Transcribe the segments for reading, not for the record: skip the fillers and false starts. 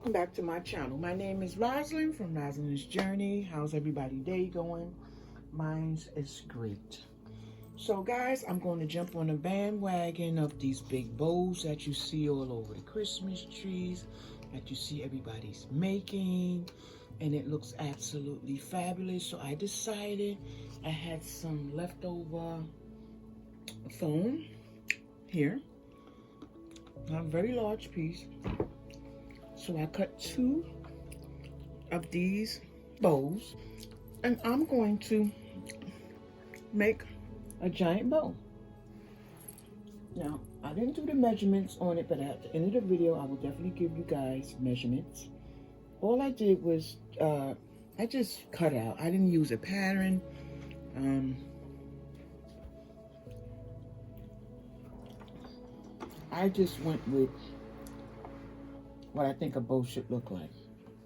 welcome back to my channel. My name is Rosalind from Rosalind's Journey. How's everybody's day going? Mine's is great. So guys, I'm going to jump on the bandwagon of these big bows that you see all over the Christmas trees, that you see everybody's making, and it looks absolutely fabulous. So I decided, I had some leftover foam here, a very large piece. So I cut 2 of these bows, and I'm going to make a giant bow. Now, I didn't do the measurements on it, but at the end of the video, I will definitely give you guys measurements. All I did was, I just cut out. I didn't use a pattern. I just went with what I think a bow should look like.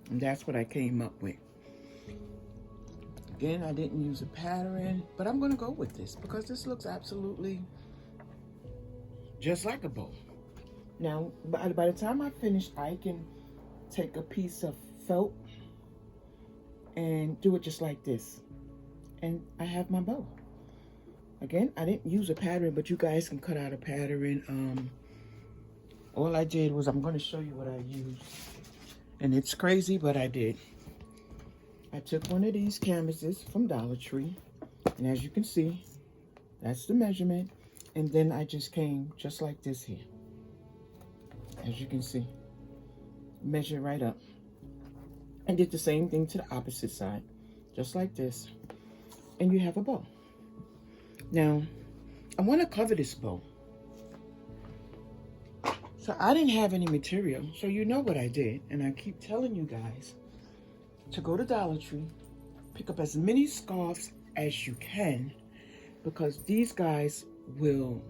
And that's what I came up with. Again, I didn't use a pattern, but I'm gonna go with this because this looks absolutely just like a bow. Now, by the time I finish, I can take a piece of felt and do it just like this. And I have my bow. Again, I didn't use a pattern, but you guys can cut out a pattern. All I did was, I'm going to show you what I used. And it's crazy, but I did. I took one of these canvases from Dollar Tree. And as you can see, that's the measurement. And then I just came just like this here. As you can see. Measure right up. And did the same thing to the opposite side. Just like this. And you have a bow. Now, I want to cover this bow. So I didn't have any material, so you know what I did. And I keep telling you guys to go to Dollar Tree, pick up as many scarves as you can, because these guys will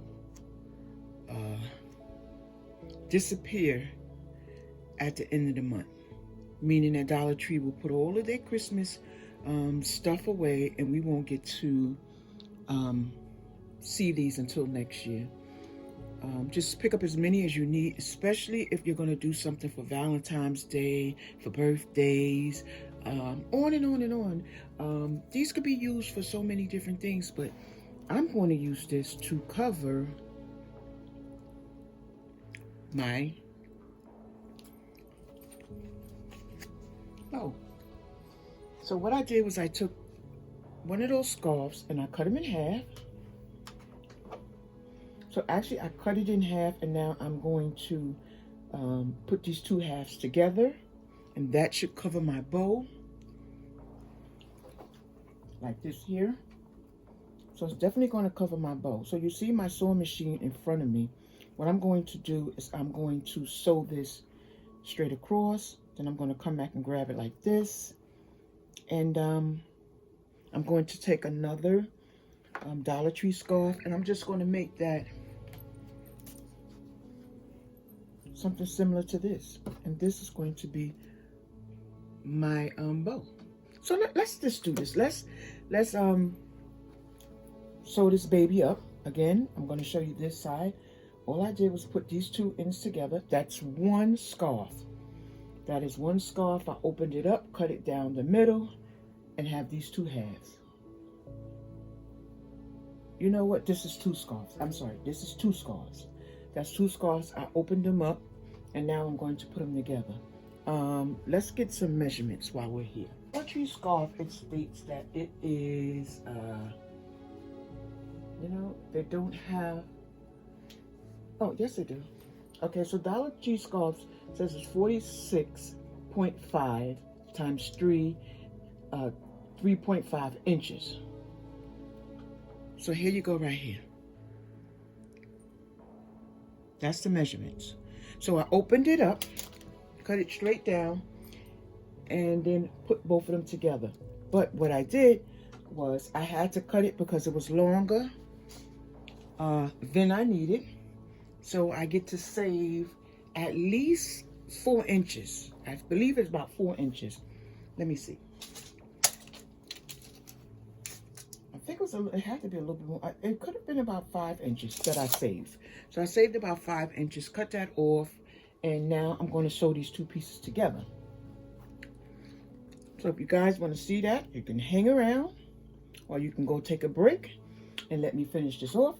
disappear at the end of the month. Meaning that Dollar Tree will put all of their Christmas stuff away, and we won't get to see these until next year. Just pick up as many as you need, especially if you're going to do something for Valentine's Day, for birthdays, on and on and on. These could be used for so many different things, but I'm going to use this to cover my bow. So what I did was I took one of those scarves and I cut them in half. So actually I cut it in half, and now I'm going to put these 2 halves together, and that should cover my bow like this here. So it's definitely going to cover my bow. So you see my sewing machine in front of me. What I'm going to do is I'm going to sew this straight across, then I'm going to come back and grab it like this, and I'm going to take another Dollar Tree scarf, and I'm just going to make that something similar to this, and this is going to be my bow. So let's just do this. Let's sew this baby up. Again, I'm going to show you this side. All I did was put these 2 ends together. That's 1 scarf. That is 1 scarf. I opened it up, cut it down the middle, and have these 2 halves. You know what? This is 2 scarves. I'm sorry. This is 2 scarves. That's 2 scarves. I opened them up, and now I'm going to put them together. Let's get some measurements while we're here. Dollar Tree scarf, it states that it is, you know, they don't have, oh, yes they do. Okay, so Dollar Tree scarf says it's 46.5 times 3.5 inches. So here you go right here. That's the measurements. So I opened it up, cut it straight down, and then put both of them together. But what I did was I had to cut it because it was longer than I needed. So I get to save at least 4 inches. I believe it's about 4 inches. Let me see. I think it had to be a little bit more. It could have been about 5 inches that I saved. So I saved about 5 inches, cut that off, And now I'm going to sew these two pieces together. So if you guys want to see that, you can hang around, or you can go take a break and let me finish this off.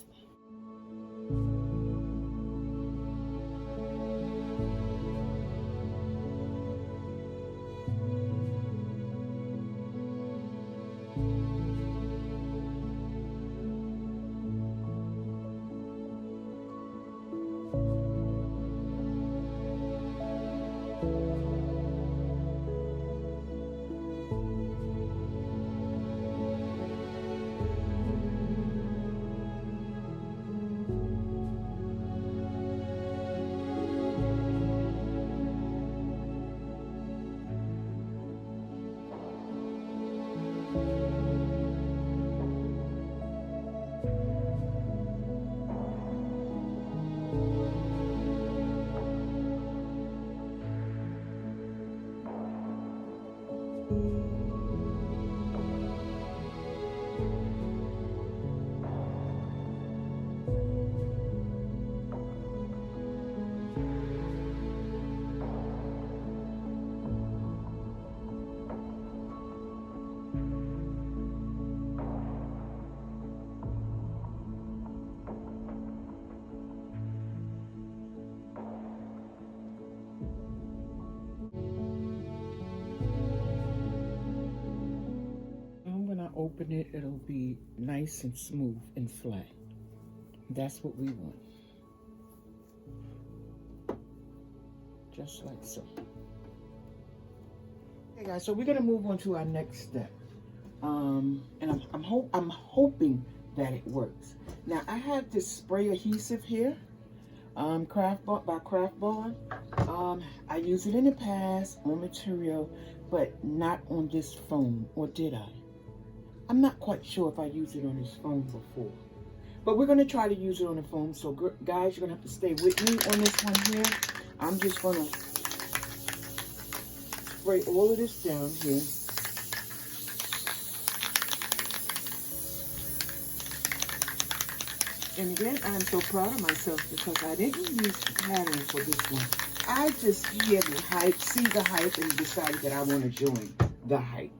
When I open it, it'll be nice and smooth and flat. That's what we want. Just like so. Okay guys, so we're gonna move on to our next step. And I'm hoping that it works. Now I have this spray adhesive here, Craft Bond. I used it in the past on material, but not on this phone, or did I? I'm not quite sure if I used it on this phone before. But we're going to try to use it on the phone. So guys, you're going to have to stay with me on this one here. I'm just going to spray all of this down here. And again, I'm so proud of myself because I didn't use the pattern for this one. I just hear the hype, see the hype, and decided that I want to join the hype.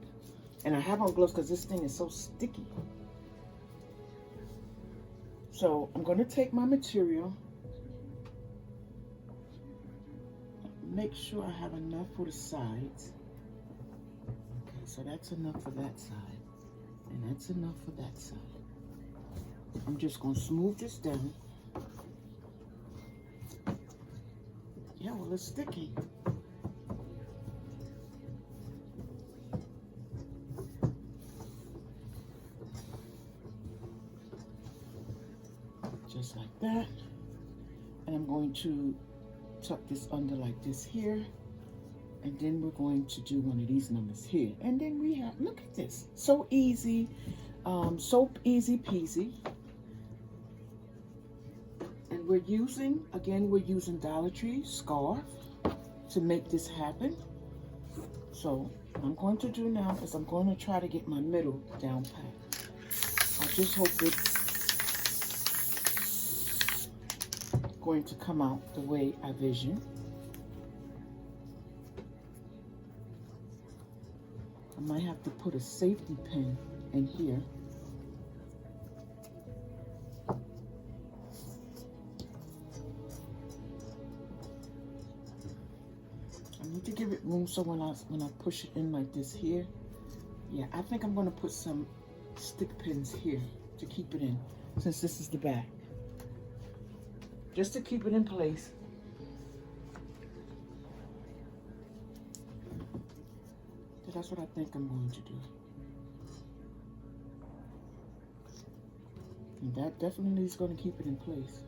And I have on gloves because this thing is so sticky. So I'm going to take my material. Make sure I have enough for the sides. Okay, so that's enough for that side. And that's enough for that side. I'm just going to smooth this down. Yeah, well, it's sticky. Just like that. And I'm going to tuck this under like this here. And then we're going to do one of these numbers here. And then we have, look at this. So easy. So easy peasy. And we're using Dollar Tree scarf to make this happen. So what I'm going to do now is I'm going to try to get my middle down pat. I just hope it's going to come out the way I vision. I might have to put a safety pin in here. I need to give it room so when I push it in like this here, yeah, I think I'm going to put some stick pins here to keep it in, since this is the back. Just to keep it in place. So that's what I think I'm going to do. And that definitely is going to keep it in place.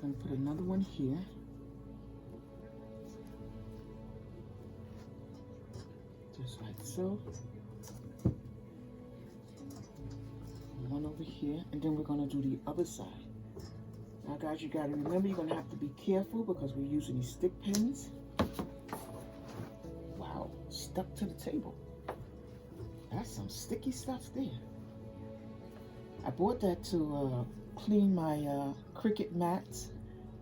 I'm going to put another one here. Just like so. One over here, and then we're going to do the other side. Now guys, you got to remember, you're going to have to be careful because we're using these stick pins. Wow, stuck to the table. That's some sticky stuff there. I bought that to clean my Cricut mats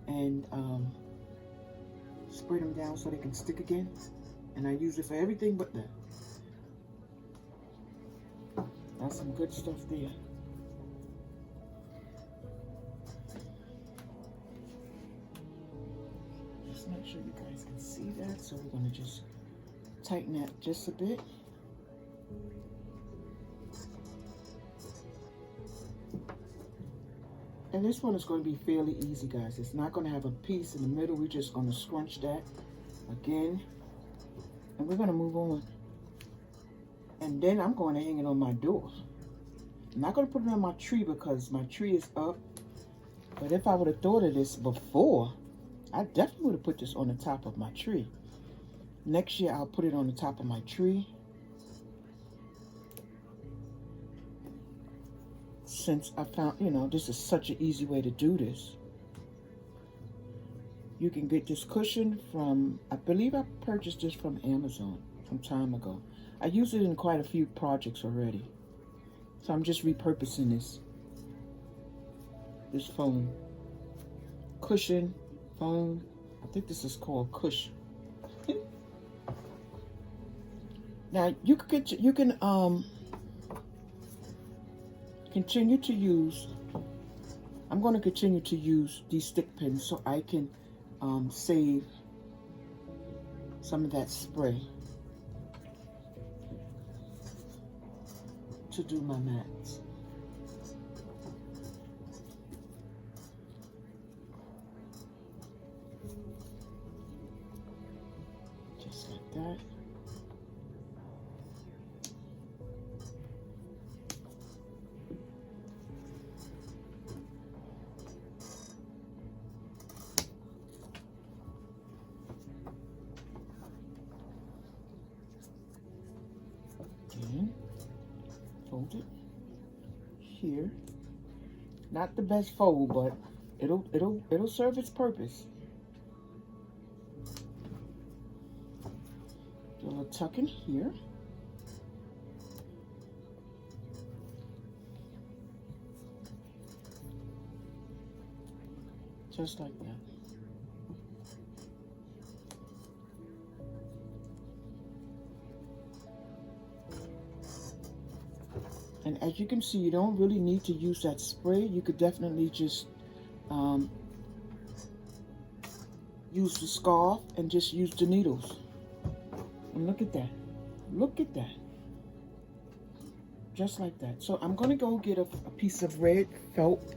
and spray them down so they can stick again. And I use it for everything but that. That's some good stuff there. Just make sure you guys can see that. So we're going to just tighten that just a bit. And this one is going to be fairly easy, guys. It's not going to have a piece in the middle. We're just going to scrunch that again. And we're going to move on. And then I'm going to hang it on my door. I'm not going to put it on my tree because my tree is up. But if I would have thought of this before, I definitely would have put this on the top of my tree. Next year, I'll put it on the top of my tree. Since I found, you know, this is such an easy way to do this. You can get this cushion from, I believe I purchased this from Amazon some time ago. I use it in quite a few projects already. So I'm just repurposing this foam. Cushion, foam. I think this is called cushion. Now you can continue to use, I'm going to continue to use these stick pins so I can save some of that spray to do my mats. Just like that. Fold it here. Not the best fold, but it'll serve its purpose. Do a little tuck in here. Just like that. And as you can see, you don't really need to use that spray. You could definitely just use the scarf and just use the needles. And look at that. Look at that. Just like that. So I'm going to go get a piece of red felt.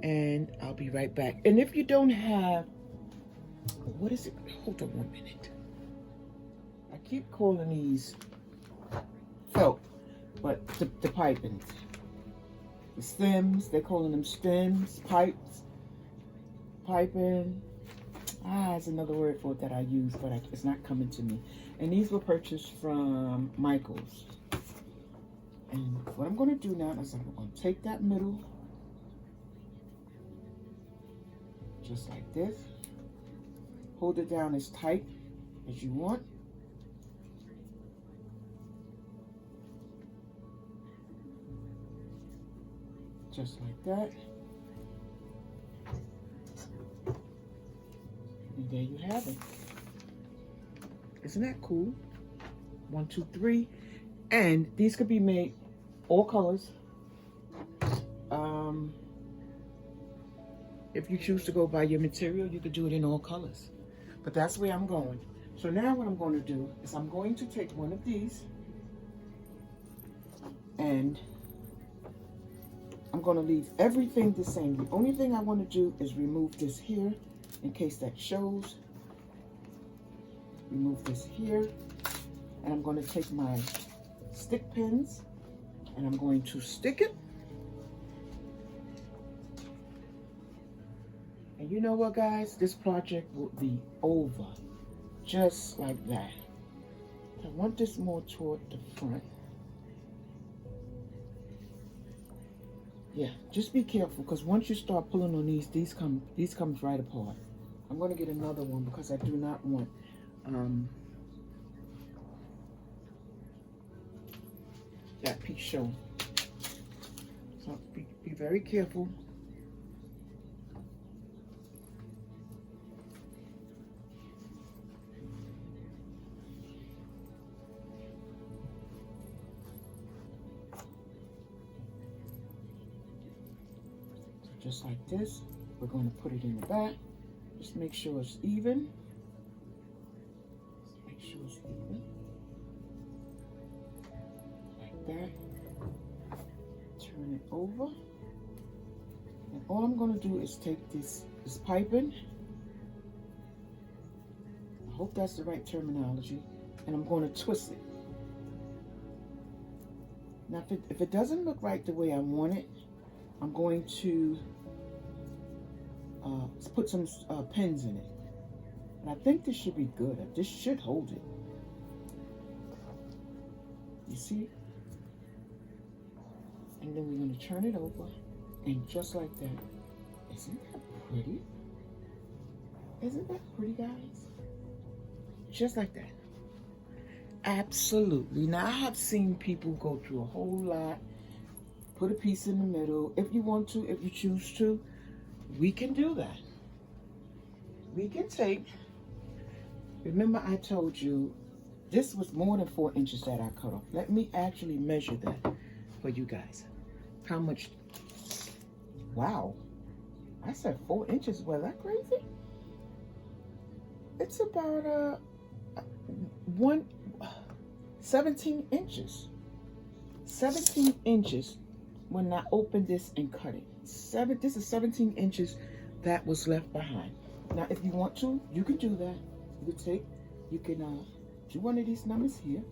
And I'll be right back. And if you don't have, what is it? Hold on 1 minute. I keep calling these felt, but the piping, the stems, they're calling them stems, pipes, piping. It's another word for it that I use, but it's not coming to me. And these were purchased from Michaels. And what I'm going to do now is I'm going to take that middle, just like this. Hold it down as tight as you want. Just like that. And there you have it. Isn't that cool? 1, 2, 3. And these could be made all colors. If you choose to go by your material, you could do it in all colors. But that's where I'm going. So now what I'm going to do is I'm going to take one of these and I'm going to leave everything the same. The only thing I want to do is remove this here in case that shows. Remove this here. And I'm going to take my stick pins and I'm going to stick it. And you know what, guys? This project will be over just like that. I want this more toward the front. Yeah, just be careful because once you start pulling on these comes right apart. I'm going to get another one because I do not want that piece showing. So be very careful. So just like this, we're going to put it in the back. Just make sure it's even. Make sure it's even. Like that. Turn it over. And all I'm going to do is take this piping. I hope that's the right terminology. And I'm going to twist it. Now, if it doesn't look right the way I want it, I'm going to put some pins in it. And I think this should be good. This should hold it. You see? And then we're going to turn it over. And just like that. Isn't that pretty? Isn't that pretty, guys? Just like that. Absolutely. Now, I have seen people go through a whole lot. Put a piece in the middle. If you want to, if you choose to, we can do that. We can take, remember I told you, this was more than 4 inches that I cut off. Let me actually measure that for you guys. How much? Wow. I said 4 inches. Was that crazy? It's about 17 inches. 17 inches when I opened this and cut it. This is 17 inches that was left behind. Now, if you want to, you can do that. You can do one of these numbers here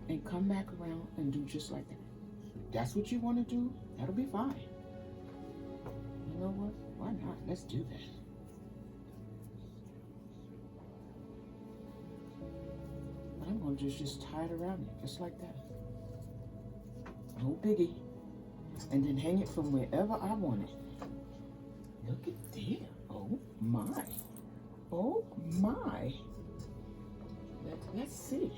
and come back around and do just like that. If that's what you want to do, that'll be fine. You know what? Why not? Let's do that. But I'm going to just tie it around it, just like that. No biggie. And then hang it from wherever I want it. Look at there. Oh my. Oh my. Let's see.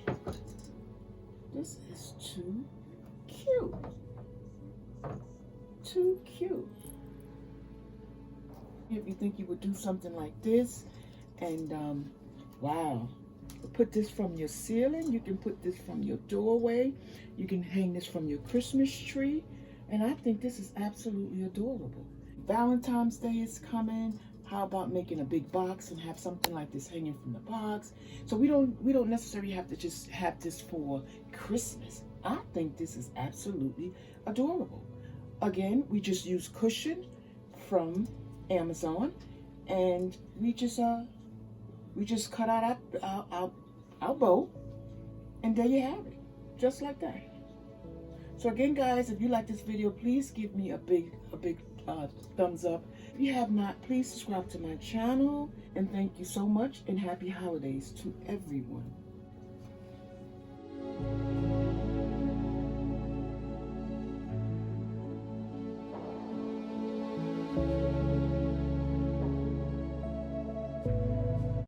This is too cute. Too cute. If you think you would do something like this, and wow. Put this from your ceiling. You can put this from your doorway. You can hang this from your Christmas tree. And I think this is absolutely adorable. Valentine's Day is coming. How about making a big box and have something like this hanging from the box? So we don't necessarily have to just have this for Christmas. I think this is absolutely adorable. Again, we just use cushion from Amazon, and we just cut out our bow, and there you have it, just like that. So again, guys, if you like this video, please give me a big thumbs up. If you have not, please subscribe to my channel, and thank you so much, and happy holidays to everyone.